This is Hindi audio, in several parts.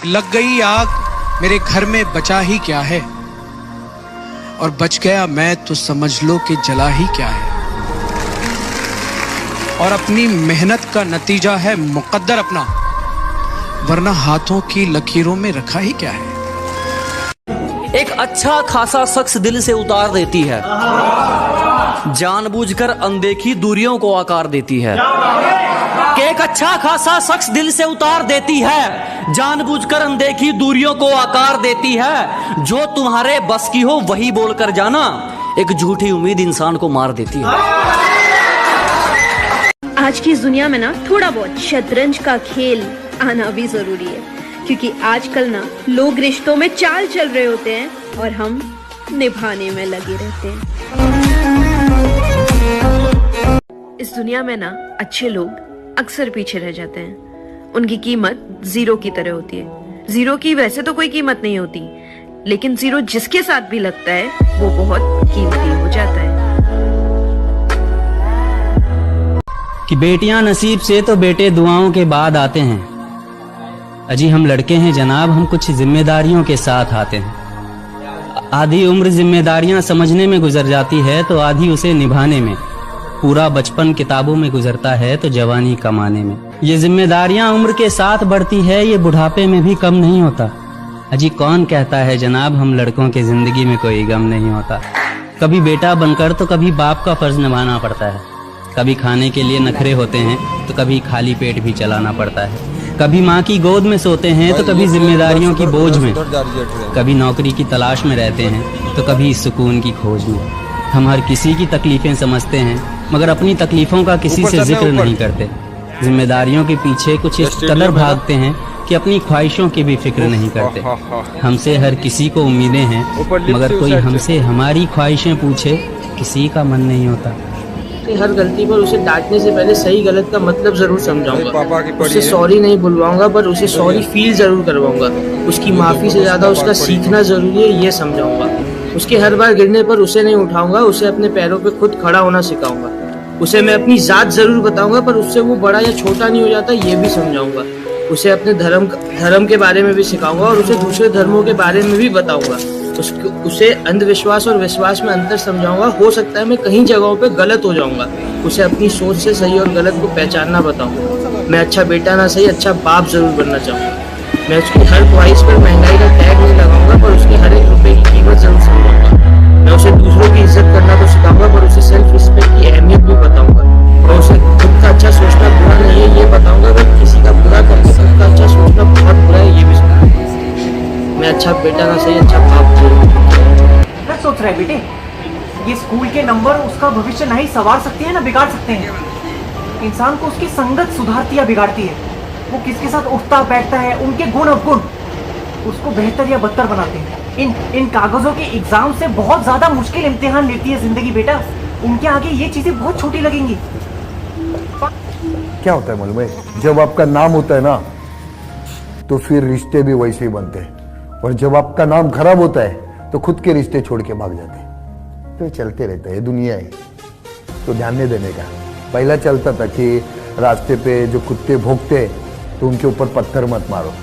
लग गई आग मेरे घर में बचा ही क्या है, और बच गया मैं तो समझ लो कि जला ही क्या है। और अपनी मेहनत का नतीजा है मुकद्दर अपना, वरना हाथों की लकीरों में रखा ही क्या है। एक अच्छा खासा शख्स दिल से उतार देती है, जानबूझकर अनदेखी दूरियों को आकार देती है। कि एक अच्छा खासा शख्स दिल से उतार देती है, जानबूझकर अनदेखी दूरियों को आकार देती है। जो तुम्हारे बस की हो वही बोलकर जाना, एक झूठी उम्मीद इंसान को मार देती है। आज की इस दुनिया में ना थोड़ा बहुत शतरंज का खेल आना भी जरूरी है, क्योंकि आजकल ना लोग रिश्तों में चाल चल रहे होते हैं और हम निभाने में लगे रहते हैं। इस दुनिया में ना अच्छे लोग अक्सर पीछे रह जाते हैं। उनकी कीमत जीरो की तरह होती है। जीरो की वैसे तो कोई कीमत नहीं होती, लेकिन जीरो जिसके साथ भी लगता है वो बहुत कीमती हो जाता है। कि बेटियां नसीब से तो बेटे दुआओं के बाद आते हैं। अजी हम लड़के हैं जनाब, हम कुछ जिम्मेदारियों के साथ आते हैं। आधी उम्र जिम्मेदारियां समझने में गुजर जाती है तो आधी उसे निभाने में। पूरा बचपन किताबों में गुजरता है तो जवानी कमाने में। ये जिम्मेदारियां उम्र के साथ बढ़ती है, ये बुढ़ापे में भी कम नहीं होता। अजी कौन कहता है जनाब हम लड़कों के जिंदगी में कोई गम नहीं होता। कभी बेटा बनकर तो कभी बाप का फर्ज निभाना पड़ता है। कभी खाने के लिए नखरे होते हैं तो कभी खाली पेट भी चलाना पड़ता है। कभी माँ की गोद में सोते हैं तो कभी जिम्मेदारियों की बोझ में। कभी नौकरी की तलाश में रहते हैं तो कभी सुकून की खोज में। हम हर किसी की तकलीफें समझते हैं, मगर अपनी तकलीफों का किसी से जिक्र नहीं करते। जिम्मेदारियों के पीछे कुछ इस कदर भागते हैं कि अपनी ख्वाहिशों की भी फिक्र नहीं करते। हमसे हर किसी को उम्मीदें हैं, मगर कोई हमसे हमारी ख्वाहिशें पूछे किसी का मन नहीं होता। हर गलती पर उसे डांटने से पहले सही गलत का मतलब जरूर समझाऊंगा। उसे सॉरी नहीं बुलवाऊंगा, पर उसे सॉरी फील जरूर करवाऊंगा। उसकी माफी से ज्यादा उसका सीखना जरूरी है, ये समझाऊंगा। उसके हर बार गिरने पर उसे नहीं उठाऊंगा, उसे अपने पैरों पे खुद खड़ा होना सिखाऊंगा। उसे मैं अपनी जात जरूर बताऊंगा, पर उससे वो बड़ा या छोटा नहीं हो जाता, ये भी समझाऊंगा। उसे अपने धर्म के बारे में भी सिखाऊंगा और उसे दूसरे धर्मों के बारे में भी बताऊंगा। उसे अंधविश्वास और विश्वास में अंतर समझाऊंगा। हो सकता है मैं कहीं जगहों पे गलत हो जाऊंगा। उसे अपनी सोच से सही और गलत को पहचानना बताऊंगा। मैं अच्छा बेटा ना सही, अच्छा बाप जरूर बनना चाहूंगा। मैं उसकी हर ख्वाहिश पर महंगाई का टैग नहीं लगाऊंगा, पर उसके हर एक रुपए की कीमत जरूर समझाऊंगा। मैं उसे दूसरों की इज्जत करना तो सिखाऊंगा, पर उसे सेल्फ रिस्पेक्ट की अहमियत भी बताऊंगा। और उसे खुद का अच्छा सोचना बुरा नहीं है, ये बताऊंगा। अगर किसी का बुरा करके खुद का अच्छा सोचना बहुत बुरा है, ये भी सिखाऊंगा। मैं अच्छा बेटा ना सही, अच्छा बाप जरूर। क्या सोच रहा है बेटे? ये स्कूल के नंबर उसका भविष्य नहीं संवार सकते हैं ना बिगाड़ सकते हैं। इंसान को उसकी संगत सुधारती या बिगाड़ती है। वो किसके साथ उठता बैठता है, उनके गुण अवगुण उसको बेहतर या बदतर बनाते हैं। इन कागजों के एग्जाम से बहुत ज्यादा मुश्किल इम्तिहान लेती है जिंदगी बेटा। उनके आगे ये चीजें बहुत छोटी लगेंगी। क्या होता है मालूम है, जब आपका नाम होता है ना तो फिर रिश्ते भी वैसे ही बनते हैं, और जब आपका नाम खराब होता है तो खुद के रिश्ते छोड़ के भाग जाते हैं। तो ये चलते रहता है, दुनिया है, तो ध्यान नहीं देने का। पहला चलता था कि रास्ते पे जो कुत्ते भौंकते तो उनके ऊपर पत्थर मत मारो।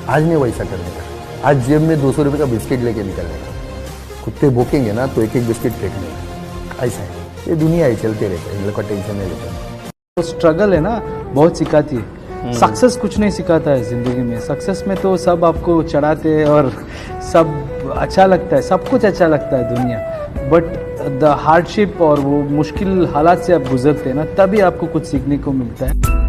आज नहीं वैसा करने का। आज जेब में 200 रुपये का बिस्किट लेके निकलने का। कुत्ते भौंकेंगे ना तो एक एक बिस्किट फेंकने का। ऐसा है, ये दुनिया है, चलते रहता है। इन लोग का टेंशन नहीं लेता। तो स्ट्रगल है ना, बहुत सिखाती है। सक्सेस कुछ नहीं सिखाता है जिंदगी में। सक्सेस में तो सब आपको चढ़ाते हैं और सब अच्छा लगता है, सब कुछ अच्छा लगता है दुनिया। बट द हार्डशिप और वो मुश्किल हालात से आप गुजरते हैं ना, तभी आपको कुछ सीखने को मिलता है।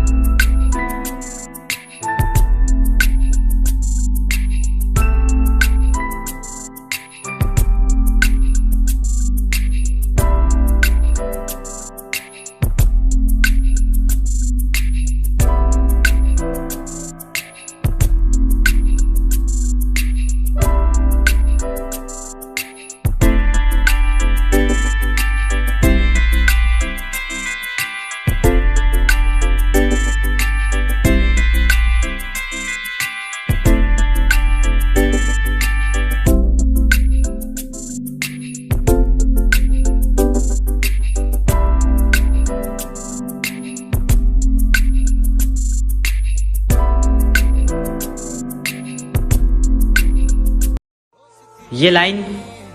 ये लाइन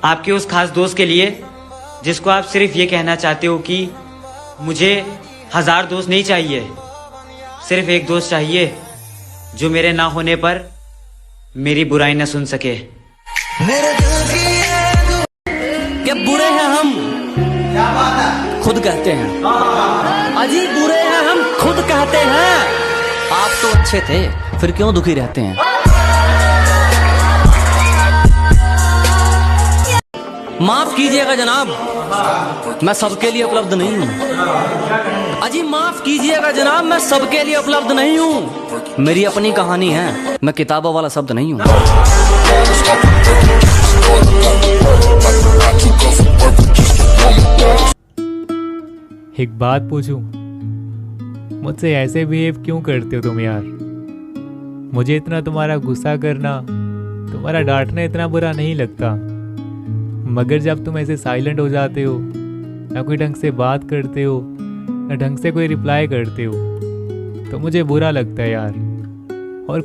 आपके उस खास दोस्त के लिए जिसको आप सिर्फ ये कहना चाहते हो कि मुझे 1000 दोस्त नहीं चाहिए, सिर्फ एक दोस्त चाहिए जो मेरे ना होने पर मेरी बुराई न सुन सके। क्या बुरे हैं हम? खुद कहते हैं। अजी बुरे हैं हम, खुद कहते हैं। आप तो अच्छे थे, फिर क्यों दुखी रहते हैं? माफ कीजिएगा जनाब, मैं सबके लिए उपलब्ध नहीं हूँ। अजी माफ कीजिएगा जनाब, मैं सबके लिए उपलब्ध नहीं हूँ। मेरी अपनी कहानी है, मैं किताबों वाला शब्द नहीं हूँ। एक बात पूछूं, मुझसे ऐसे बिहेव क्यों करते हो तुम यार? मुझे इतना तुम्हारा गुस्सा करना, तुम्हारा डांटना इतना बुरा नहीं लगता, मगर जब तुम ऐसे साइलेंट हो जाते हो, ना कोई ढंग से बात करते हो, ना ढंग से कोई रिप्लाई करते हो, तो मुझे बुरा लगता है यार। और कोई